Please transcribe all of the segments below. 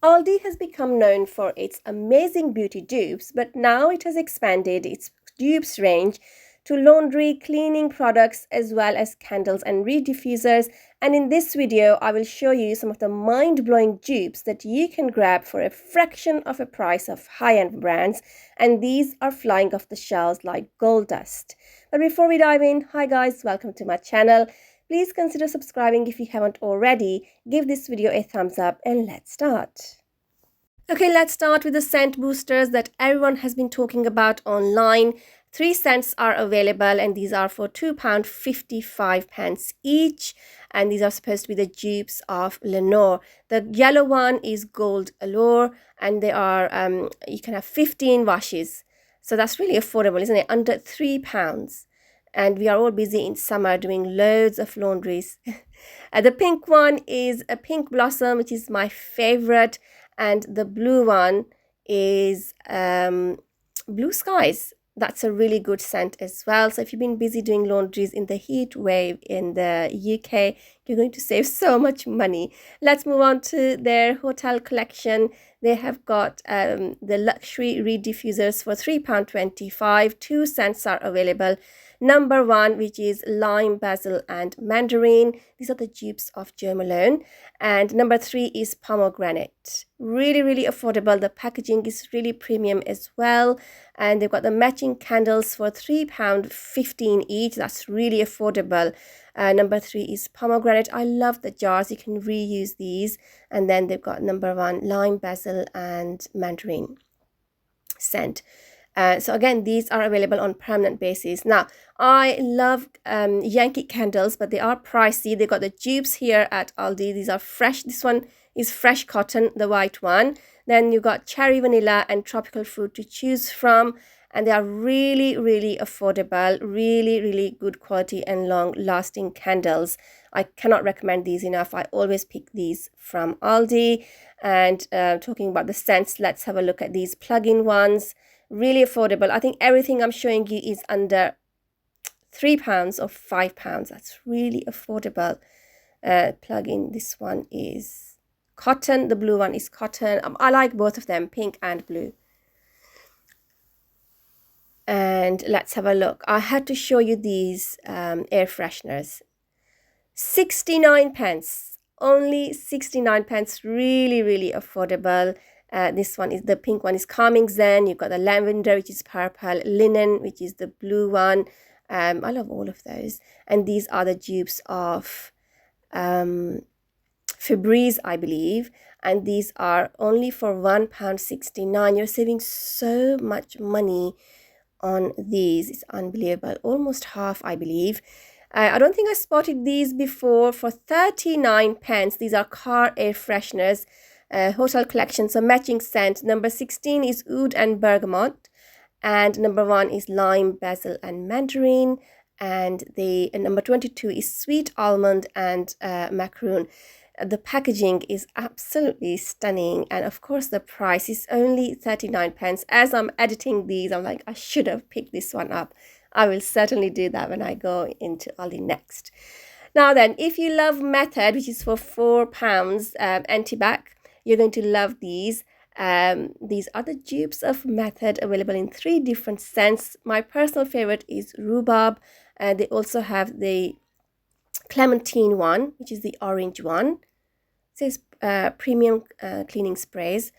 Aldi has become known for its amazing beauty dupes, but now it has expanded its dupes range to laundry, cleaning products, as well as candles and reed diffusers. And in this video, I will show you some of the mind-blowing dupes that you can grab for a fraction of a price of high-end brands. And these are flying off the shelves like gold dust. But before we dive in, hi guys, welcome to my channel. Please consider subscribing if you haven't already. Give this video a thumbs up and let's start. Okay, let's start with the scent boosters that everyone has been talking about online. 3 scents are available and these are for £2.55 each, and these are supposed to be the dupes of Lenore. The yellow one is Gold Allure and they are you can have 15 washes, so that's really affordable, isn't it? Under £3. And we are all busy in summer doing loads of laundries. The pink one is a Pink Blossom, which is my favorite, and the blue one is Blue Skies. That's a really good scent as well. So if you've been busy doing laundries in the heat wave in the UK, you're going to save so much money. Let's move on to their hotel collection. They have got the luxury reed diffusers for £3.25. 2 scents are available. Number 1, which is lime, basil and mandarin. These are the dupes of Jo Malone. And number 3 is pomegranate. Really affordable. The packaging is really premium as well. And they've got the matching candles for £3.15 each. That's really affordable. Number 3 is pomegranate. I love the jars. You can reuse these. And then they've got number 1, lime, basil and mandarin scent. So again, these are available on permanent basis. Now, I love Yankee candles, but they are pricey. They got the dupes here at Aldi. These are fresh. This one is fresh cotton, the white one. Then you got cherry vanilla and tropical fruit to choose from. And they are really affordable, really good quality and long lasting candles. I cannot recommend these enough. I always pick these from Aldi. And talking about the scents, let's have a look at these plug-in ones. Really affordable. I think everything I'm showing you is under £3 or £5. That's really affordable. Plug-in, this one is cotton. The blue one is cotton. I like both of them, pink and blue. And let's have a look. I had to show you these air fresheners. 69 pence. Only 69 pence. Really affordable. This one is the pink one is Calming Zen. You've got the lavender, which is purple, linen, which is the blue one. I love all of those. And these are the dupes of Febreze, I believe. And these are only for £1.69. You're saving so much money on these. It's unbelievable. Almost half, I believe. I don't think I spotted these before. For 39 pence, these are car air fresheners. Hotel collection, so matching scent. Number 16 is oud and bergamot, and number 1 is lime, basil and mandarin, and the number 22 is sweet almond and macaroon. The packaging is absolutely stunning, and of course the price is only 39 pence. As I'm editing these, I'm like, I should have picked this one up. I will certainly do that when I go into Aldi next. Now then, if you love Method, which is for £4 anti-bac, you're going to love these. These are the dupes of Method, available in 3 different scents. My personal favorite is rhubarb. They also have the clementine one, which is the orange one. It says premium cleaning sprays.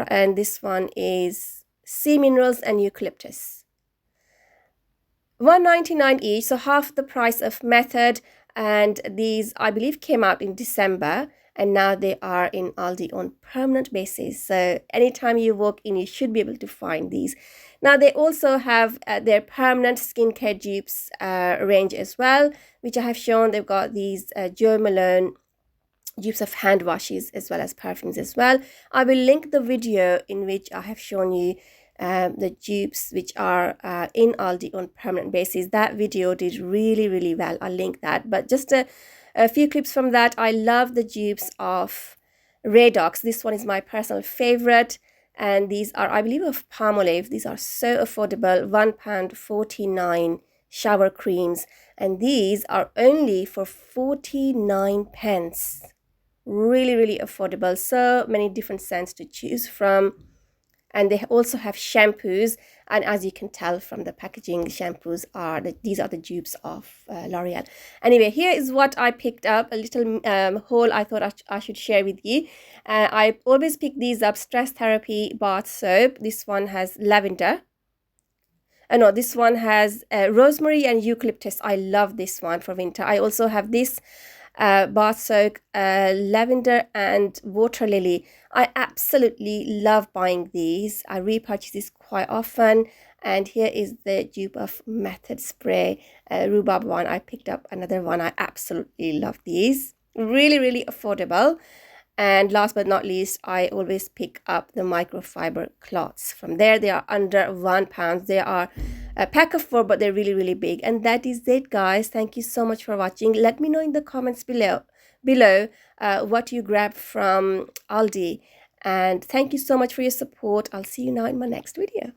And this one is sea minerals and eucalyptus. £1.99 each, so half the price of Method. And these, I believe, came out in December. And now they are in Aldi on permanent basis. So anytime you walk in, you should be able to find these. Now they also have their permanent skincare dupes range as well, which I have shown. They've got these Jo Malone dupes of hand washes as well as perfumes as well. I will link the video in which I have shown you the dupes which are in Aldi on permanent basis. That video did really well. I'll link that. But just a few clips from that. I love the dupes of Redox. This one is my personal favorite. And these are, I believe, of Palmolive. These are so affordable. £1.49 shower creams. And these are only for 49 pence. Really, really affordable. So many different scents to choose from. And they also have shampoos, and as you can tell from the packaging, shampoos are these are the dupes of L'Oreal. Anyway, here is what I picked up, a little haul I thought I should share with you. I always pick these up. Stress therapy bath soap. This one has lavender. No, this one has rosemary and eucalyptus. I love this one for winter. I also have this bath soak, lavender and water lily. I absolutely love buying these. I repurchase this quite often. And here is the dupe of Method Spray, rhubarb one. I picked up another one. I absolutely love these. Really, really affordable. And last but not least, I always pick up the microfiber cloths. From there, they are under £1. They are a pack of 4, but they're really, really big. And that is it, guys. Thank you so much for watching. Let me know in the comments below what you grabbed from Aldi. And thank you so much for your support. I'll see you now in my next video.